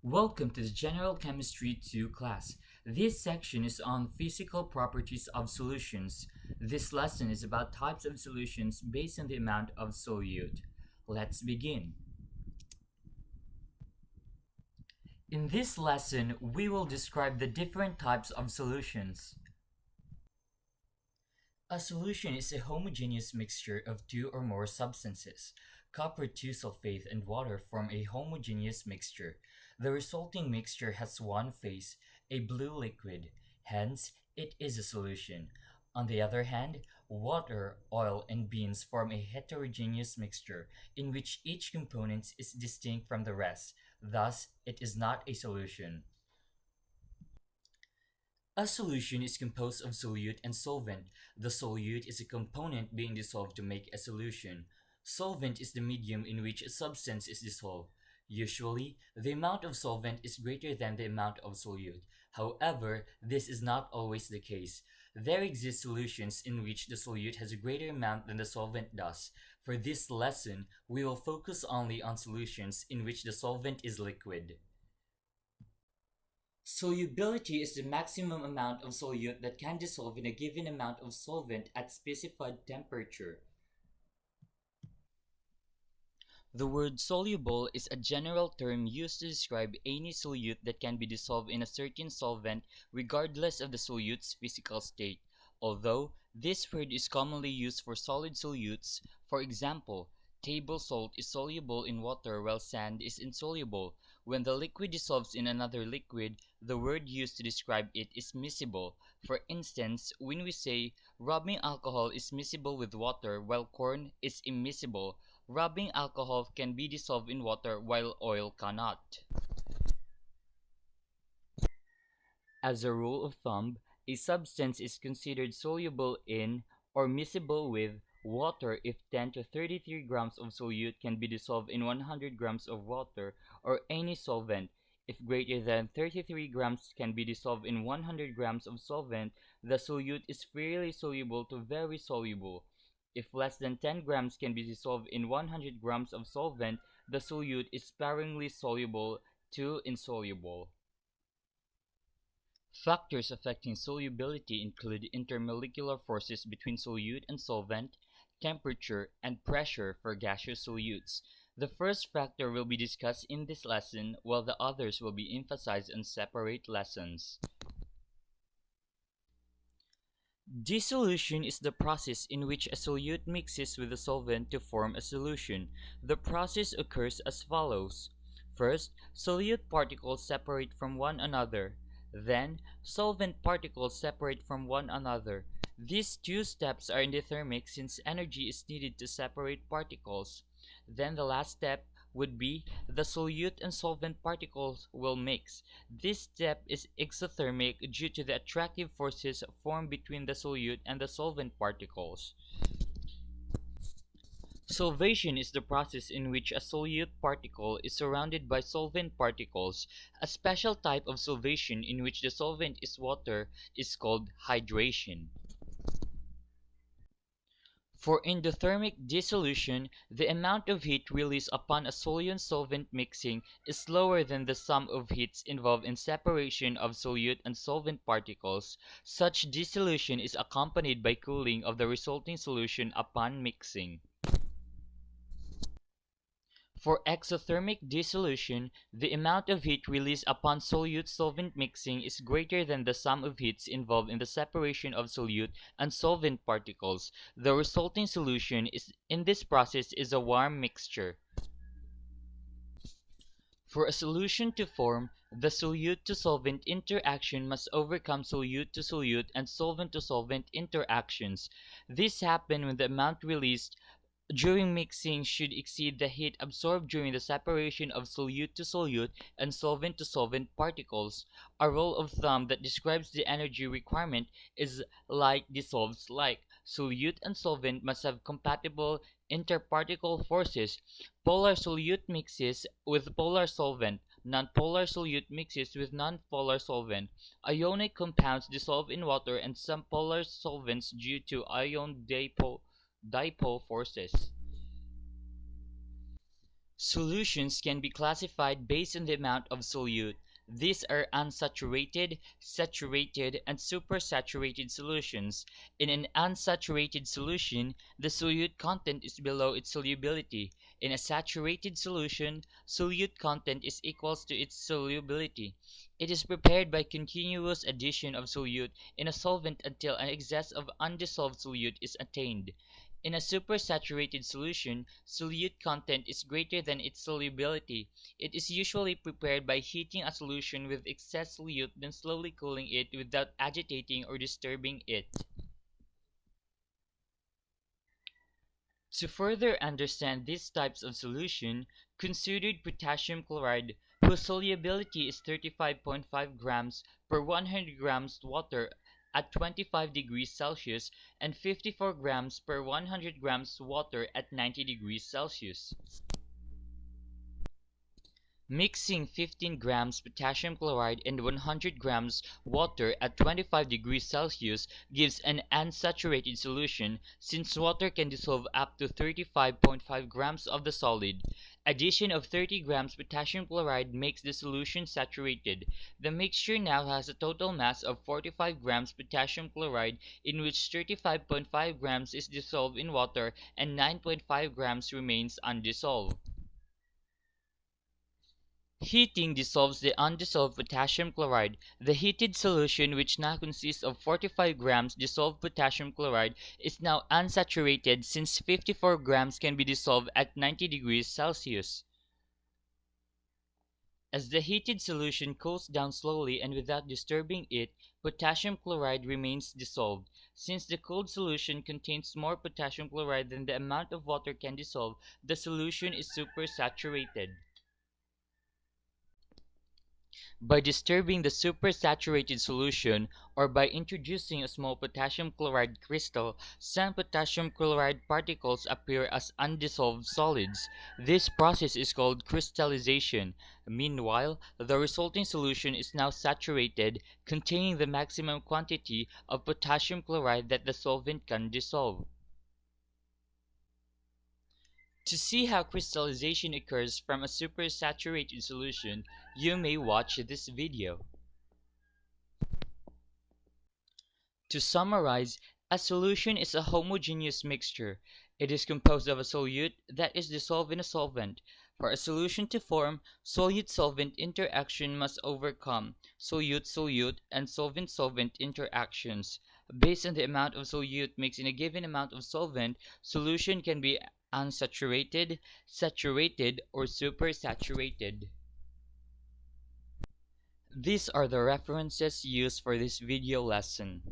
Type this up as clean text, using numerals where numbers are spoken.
Welcome to the General Chemistry 2 class. This section is on physical properties of solutions. This lesson is about types of solutions based on the amount of solute. Let's begin. In this lesson, we will describe the different types of solutions. A solution is a homogeneous mixture of two or more substances. Copper 2 sulfate and water form a homogeneous mixture. The resulting mixture has one phase, a blue liquid, hence, it is a solution. On the other hand, water, oil, and beans form a heterogeneous mixture in which each component is distinct from the rest, thus, it is not a solution. A solution is composed of solute and solvent. The solute is a component being dissolved to make a solution. Solvent is the medium in which a substance is dissolved. Usually, the amount of solvent is greater than the amount of solute. However, this is not always the case. There exist solutions in which the solute has a greater amount than the solvent does. For this lesson, we will focus only on solutions in which the solvent is liquid. Solubility is the maximum amount of solute that can dissolve in a given amount of solvent at specified temperature. The word soluble is a general term used to describe any solute that can be dissolved in a certain solvent regardless of the solute's physical state. Although this word is commonly used for solid solutes, for example, table salt is soluble in water while sand is insoluble. When the liquid dissolves in another liquid, the word used to describe it is miscible. For instance, when we say rubbing alcohol is miscible with water while corn is immiscible, rubbing alcohol can be dissolved in water while oil cannot. As a rule of thumb, a substance is considered soluble in or miscible with water if 10 to 33 grams of solute can be dissolved in 100 grams of water, or any solvent. If greater than 33 grams can be dissolved in 100 grams of solvent, the solute is freely soluble to very soluble. If less than 10 grams can be dissolved in 100 grams of solvent, the solute is sparingly soluble to insoluble. Factors affecting solubility include intermolecular forces between solute and solvent, temperature, and pressure for gaseous solutes. The first factor will be discussed in this lesson, while the others will be emphasized in separate lessons. Dissolution is the process in which a solute mixes with a solvent to form a solution. The process occurs as follows. First, solute particles separate from one another. Then, solvent particles separate from one another. These two steps are endothermic since energy is needed to separate particles. Then the last step would be the solute and solvent particles will mix. This step is exothermic due to the attractive forces formed between the solute and the solvent particles. Solvation is the process in which a solute particle is surrounded by solvent particles. A special type of solvation in which the solvent is water is called hydration. For endothermic dissolution, the amount of heat released upon a solute-solvent mixing is lower than the sum of heats involved in separation of solute and solvent particles. Such dissolution is accompanied by cooling of the resulting solution upon mixing. For exothermic dissolution, the amount of heat released upon solute-solvent mixing is greater than the sum of heats involved in the separation of solute and solvent particles. The resulting solution in this process is a warm mixture. For a solution to form, the solute-to-solvent interaction must overcome solute-to-solute and solvent-to-solvent interactions. This happens when the amount released during mixing should exceed the heat absorbed during the separation of solute to solute and solvent to solvent particles. A rule of thumb that describes the energy requirement is like dissolves like. Solute and solvent must have compatible interparticle forces. Polar solute mixes with polar solvent. Nonpolar solute mixes with nonpolar solvent. Ionic compounds dissolve in water and some polar solvents due to ion dipole forces. Solutions can be classified based on the amount of solute. These are unsaturated, saturated, and supersaturated solutions. In an unsaturated solution, the solute content is below its solubility. In a saturated solution, solute content is equals to its solubility. It is prepared by continuous addition of solute in a solvent until an excess of undissolved solute is attained. In a supersaturated solution, solute content is greater than its solubility. It is usually prepared by heating a solution with excess solute then slowly cooling it without agitating or disturbing it. To further understand these types of solution, consider potassium chloride, whose solubility is 35.5 grams per 100 grams water at 25 degrees Celsius and 54 grams per 100 grams water at 90 degrees Celsius. Mixing 15 grams potassium chloride and 100 grams water at 25 degrees Celsius gives an unsaturated solution, since water can dissolve up to 35.5 grams of the solid. Addition of 30 grams potassium chloride makes the solution saturated. The mixture now has a total mass of 45 grams potassium chloride, in which 35.5 grams is dissolved in water and 9.5 grams remains undissolved. Heating dissolves the undissolved potassium chloride. The heated solution, which now consists of 45 grams dissolved potassium chloride, is now unsaturated, since 54 grams can be dissolved at 90 degrees Celsius. As the heated solution cools down slowly and without disturbing it, potassium chloride remains dissolved. Since the cooled solution contains more potassium chloride than the amount of water can dissolve, the solution is supersaturated. By disturbing the supersaturated solution, or by introducing a small potassium chloride crystal, some potassium chloride particles appear as undissolved solids. This process is called crystallization. Meanwhile, the resulting solution is now saturated, containing the maximum quantity of potassium chloride that the solvent can dissolve. To see how crystallization occurs from a supersaturated solution, you may watch this video. To summarize, a solution is a homogeneous mixture. It is composed of a solute that is dissolved in a solvent. For a solution to form, solute-solvent interaction must overcome solute-solute and solvent-solvent interactions. Based on the amount of solute mixed in a given amount of solvent, solution can be unsaturated, saturated, or supersaturated. These are the references used for this video lesson.